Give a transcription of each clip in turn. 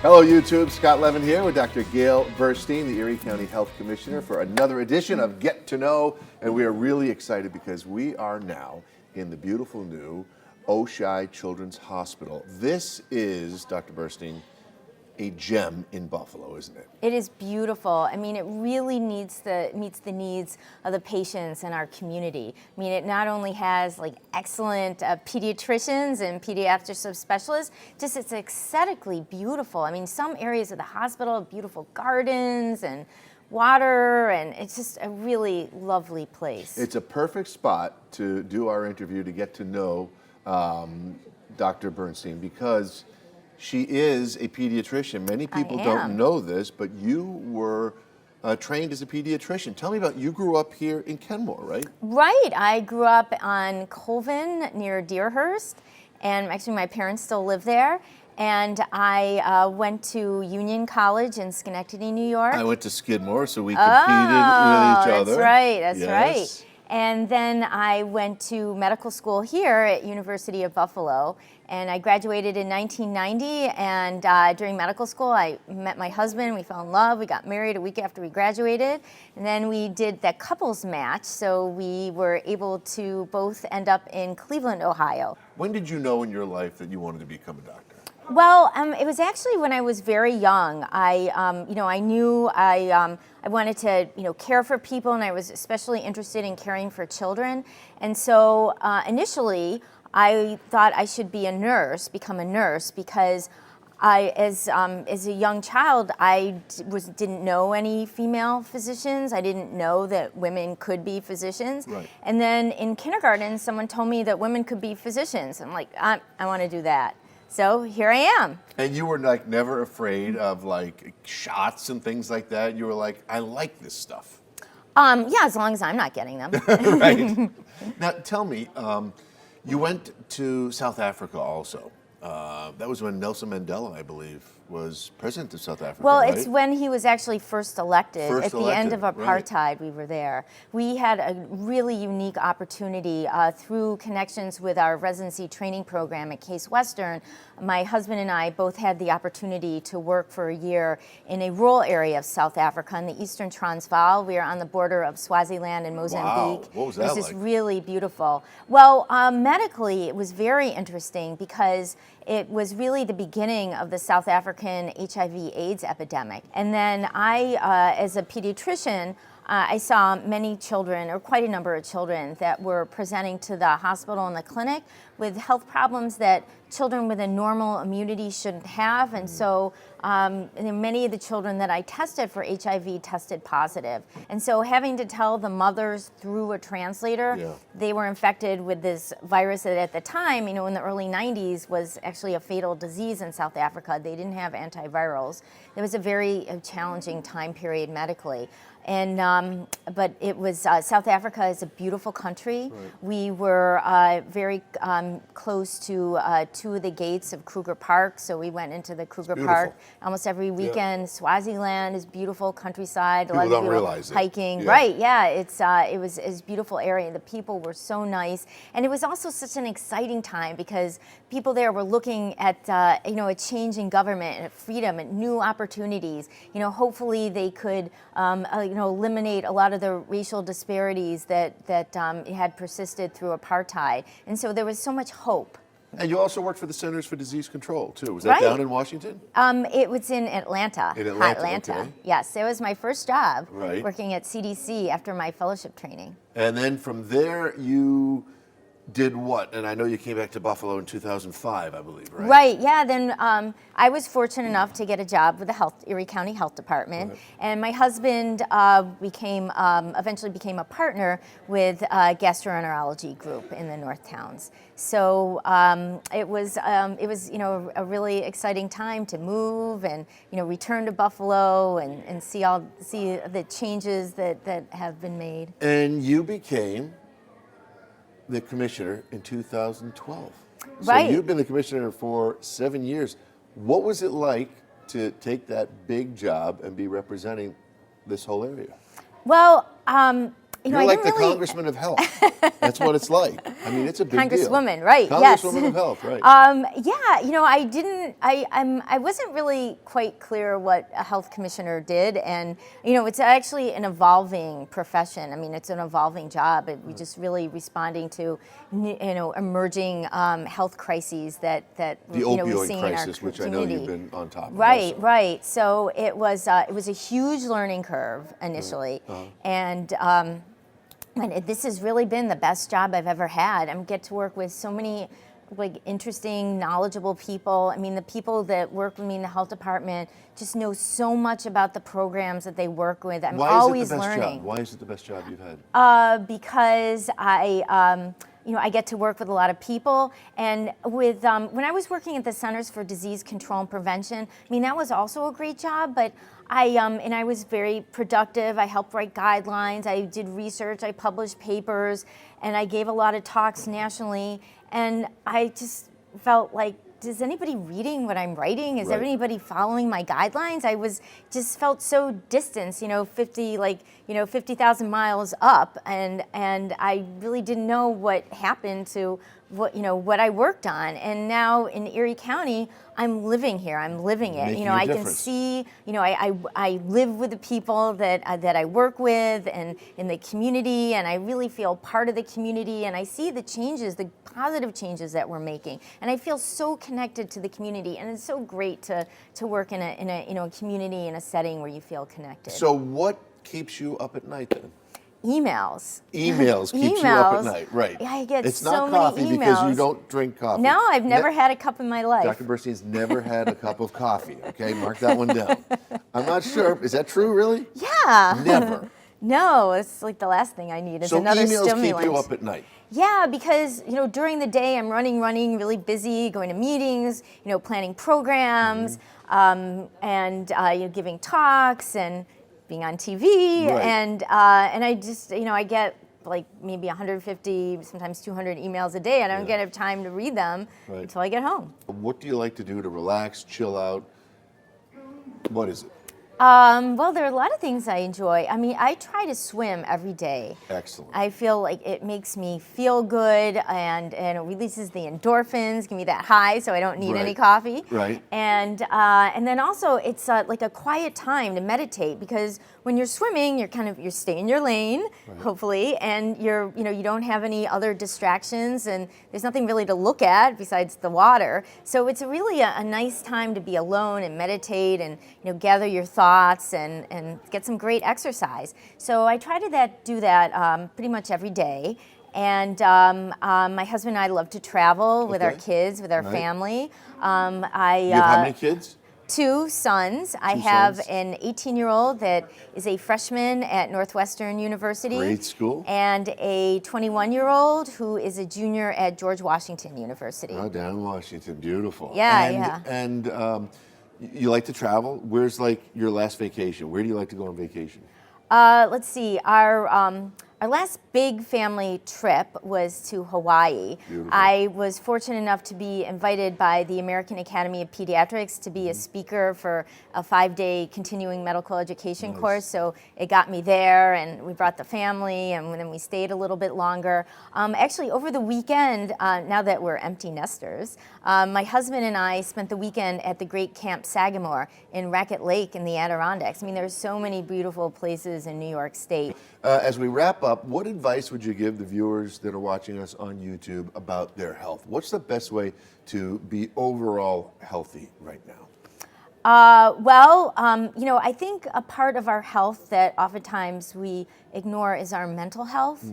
Hello YouTube, Scott Levin here with Dr. Gale Burstein, the Erie County Health Commissioner, for another edition of Get to Know. And we are really excited because we are now in the beautiful new Oshai Children's Hospital. This is, Dr. Burstein, a gem in Buffalo, isn't it? It is beautiful. I mean, it really meets the needs of the patients in our community. I mean, it not only has like excellent pediatricians and pediatric subspecialists, just it's aesthetically beautiful. I mean, some areas of the hospital have beautiful gardens and water, and it's just a really lovely place. It's a perfect spot to do our interview, to get to know Dr. Bernstein, because she is a pediatrician. Many people don't know this, but you were trained as a pediatrician. Tell me about, you grew up here in Kenmore, right? Right. I grew up on Colvin near Deerhurst, and actually my parents still live there. And I went to Union College in Schenectady, New York. I went to Skidmore, so we competed with each other. That's right, that's yes. right. And then I went to medical school here at University of Buffalo, and I graduated in 1990, and during medical school I met my husband, we fell in love, we got married a week after we graduated, and then we did that couples match, so we were able to both end up in Cleveland, Ohio. When did you know in your life that you wanted to become a doctor? Well, it was actually when I was very young. I knew I wanted to, care for people, and I was especially interested in caring for children. And so initially, I thought I should be a nurse, become a nurse, because as a young child, I didn't know any female physicians. I didn't know that women could be physicians. Right. And then in kindergarten, someone told me that women could be physicians. I'm like, I want to do that. So here I am. And you were like never afraid of like shots and things like that? You were like, I like this stuff. Yeah, as long as I'm not getting them. Right. Now tell me, you went to South Africa also. That was when Nelson Mandela, I believe, was president of South Africa. Well, right? it's when he was actually first elected. At the end of apartheid, right. We were there. We had a really unique opportunity through connections with our residency training program at Case Western. My husband and I both had the opportunity to work for a year in a rural area of South Africa in the Eastern Transvaal. We are on the border of Swaziland and Mozambique. Wow. What was that like? It was just really beautiful. Well, medically, it was very interesting because it was really the beginning of the South African HIV/AIDS epidemic. And then I, as a pediatrician, I saw many children, or quite a number of children, that were presenting to the hospital and the clinic with health problems that children with a normal immunity shouldn't have. And so many of the children that I tested for HIV tested positive. And so having to tell the mothers through a translator they were infected with this virus that at the time, in the early 90s, was actually a fatal disease in South Africa. They didn't have antivirals. It was a very challenging time period medically. And but it was South Africa is a beautiful country. Right. We were very close to two of the gates of Kruger Park, so we went into the Kruger Park almost every weekend. Swaziland is beautiful countryside. People a lot don't of realize hiking. It. Right? Yeah, it was a beautiful area. The people were so nice, and it was also such an exciting time because people there were looking at a changing government and freedom and new opportunities. Hopefully they could eliminate a lot of the racial disparities that had persisted through apartheid. And so there was so much hope. And you also worked for the Centers for Disease Control, too. Was that down in Washington? It was in Atlanta. In Atlanta, Okay. Yes, it was my first job working at CDC after my fellowship training. And then from there, you did what? And I know you came back to Buffalo in 2005, I believe, right? Right, yeah. Then I was fortunate enough to get a job with the Erie County Health Department. Right. And my husband eventually became a partner with a gastroenterology group in the North Towns. So it was a really exciting time to move and return to Buffalo and see the changes that have been made. And you became the commissioner in 2012. Right. So you've been the commissioner for 7 years. What was it like to take that big job and be representing this whole area? Well, you know, You're I like didn't the really. Congressman of Health. That's what it's like. I mean, it's a big deal. Congresswoman, right? Yes. Congresswoman of Health, right? Yeah, you know, I didn't. I wasn't really quite clear what a health commissioner did, and you know, it's actually an evolving profession. I mean, it's an evolving job. We're just really responding to, you know, emerging health crises that The you know, we're opioid seeing crisis, in our which I know you've been on top of. Right, also. right. So it was a huge learning curve initially, and this has really been the best job I've ever had. I get to work with so many like interesting, knowledgeable people. I mean, the people that work with me in the health department just know so much about the programs that they work with. I'm always learning. Why is it the best job you've had? Because you know, I get to work with a lot of people, and with when I was working at the Centers for Disease Control and Prevention, I mean, that was also a great job, but I was very productive. I helped write guidelines, I did research, I published papers, and I gave a lot of talks nationally, and I just felt like, is anybody reading what I'm writing? Is Right. anybody following my guidelines? I just felt so distant, you know, 50,000 miles up, and I really didn't know what happened to what I worked on. And now in Erie County, I'm living here. I'm living it. Making You know, a I can difference. see. You know, I live with the people that I work with and in the community, and I really feel part of the community. And I see the changes, the positive changes that we're making, and I feel so connected to the community. And it's so great to work in a you know, a community, in a setting where you feel connected. So what keeps you up at night then? Emails. Emails keeps you up at Emails. night, right? I get it's so not many coffee because you emails. don't drink coffee. No, I've never had a cup in my life. Dr. Burstein's never had a cup of coffee. Okay, mark that one down. I'm not sure. Is that true, really? Yeah. Never. No, it's like the last thing I need is So another emails stimulant. keep you up at night. Yeah, because you know, during the day I'm running, really busy, going to meetings, you know, planning programs, and you know, giving talks and being on TV, Right. and I just, you know, I get like maybe 150, sometimes 200 emails a day. I don't get time to read them Right. until I get home. What do you like to do to relax, chill out? What is it? Well, there are a lot of things I enjoy. I mean, I try to swim every day. Excellent. I feel like it makes me feel good, and it releases the endorphins, give me that high, so I don't need any Right. coffee. Right. And then also it's like a quiet time to meditate, because when you're swimming, you're stay in your lane, hopefully, and you don't have any other distractions, and there's nothing really to look at besides the water. So it's really a nice time to be alone and meditate, and you know, gather your thoughts and get some great exercise. So I try to do that pretty much every day. And my husband and I love to travel with our Okay. kids, with our Right. family. You have how many kids? 2 sons. I have an 18-year-old that is a freshman at Northwestern University. Great school. And a 21-year-old who is a junior at George Washington University. Oh, down in Washington. Beautiful. Yeah, And you like to travel? Where's like your last vacation? Where do you like to go on vacation? Let's see. Our last big family trip was to Hawaii. Beautiful. I was fortunate enough to be invited by the American Academy of Pediatrics to be a speaker for a 5-day continuing medical education course. So it got me there, and we brought the family, and then we stayed a little bit longer. Actually, over the weekend, now that we're empty nesters, my husband and I spent the weekend at the Great Camp Sagamore in Racket Lake in the Adirondacks. I mean, there's so many beautiful places in New York State. As we wrap up, what advice would you give the viewers that are watching us on YouTube about their health? What's the best way to be overall healthy right now? You know, I think a part of our health that oftentimes we ignore is our mental health.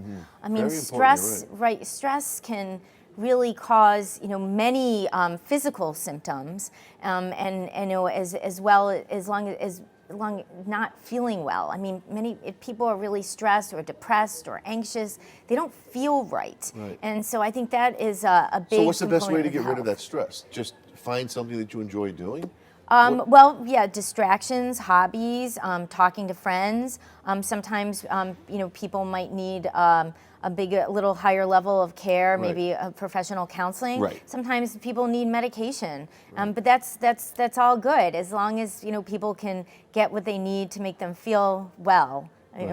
I mean, Very important, stress, you're right? Stress can really cause, you know, many physical symptoms, and you know, as well as long not feeling well. I mean, if people are really stressed or depressed or anxious, they don't feel right. Right. And so I think that is a big. So what's the best way to component get rid of health. that stress? Just find something that you enjoy doing? Well, yeah, distractions, hobbies, talking to friends. Sometimes, you know, people might need a little higher level of care, Right. maybe professional counseling. Right. Sometimes people need medication, but that's all good as long as, you know, people can get what they need to make them feel well.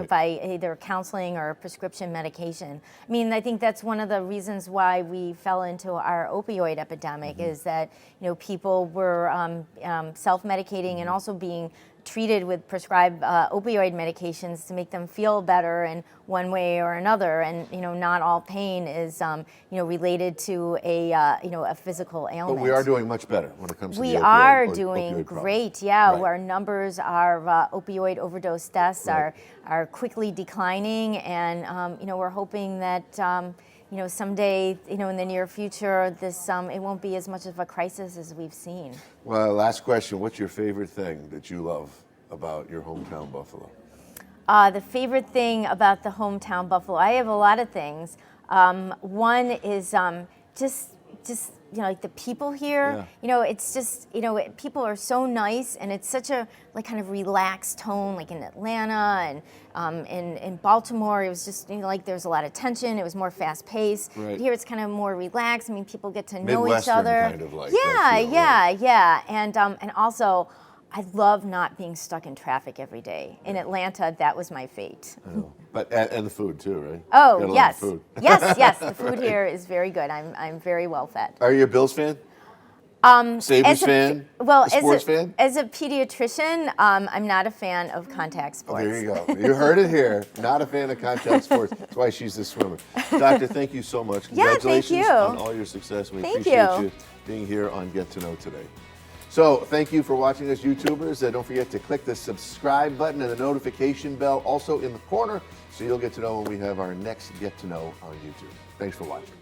by either counseling or prescription medication. I mean, I think that's one of the reasons why we fell into our opioid epidemic is that, people were self-medicating and also being treated with prescribed opioid medications to make them feel better in one way or another, and not all pain is related to a physical ailment. But we are doing much better when it comes to we the are opioid doing problem. great. Yeah, Right. our numbers, our opioid overdose deaths Right. are quickly declining, and we're hoping that someday, in the near future, this it won't be as much of a crisis as we've seen. Well, last question. What's your favorite thing that you love about your hometown Buffalo? The favorite thing about the hometown Buffalo, I have a lot of things. One is just like the people here. Yeah. It's just people are so nice, and it's such a kind of relaxed tone. Like in Atlanta and in Baltimore, it was just like there's a lot of tension. It was more fast paced. Right. Here it's kind of more relaxed. I mean, people get to know each Midwestern other. kind of like. Yeah, that feel, yeah, right? yeah, and also, I love not being stuck in traffic every day. In Atlanta, that was my fate. I know. But and the food too, right? You Oh, gotta love yes. the food. Yes. The food here is very good. I'm very well fed. Are you a Bills fan? Sabres As a- fan? Well, a sports fan? As a pediatrician, I'm not a fan of contact sports. There you go. You heard it here. Not a fan of contact sports. That's why she's a swimmer. Doctor, thank you so much. Yeah, thank Congratulations you. on all your success. We Thank appreciate you. you being here on Get to Know today. So thank you for watching us, YouTubers. Don't forget to click the subscribe button and the notification bell also in the corner so you'll get to know when we have our next Get to Know on YouTube. Thanks for watching.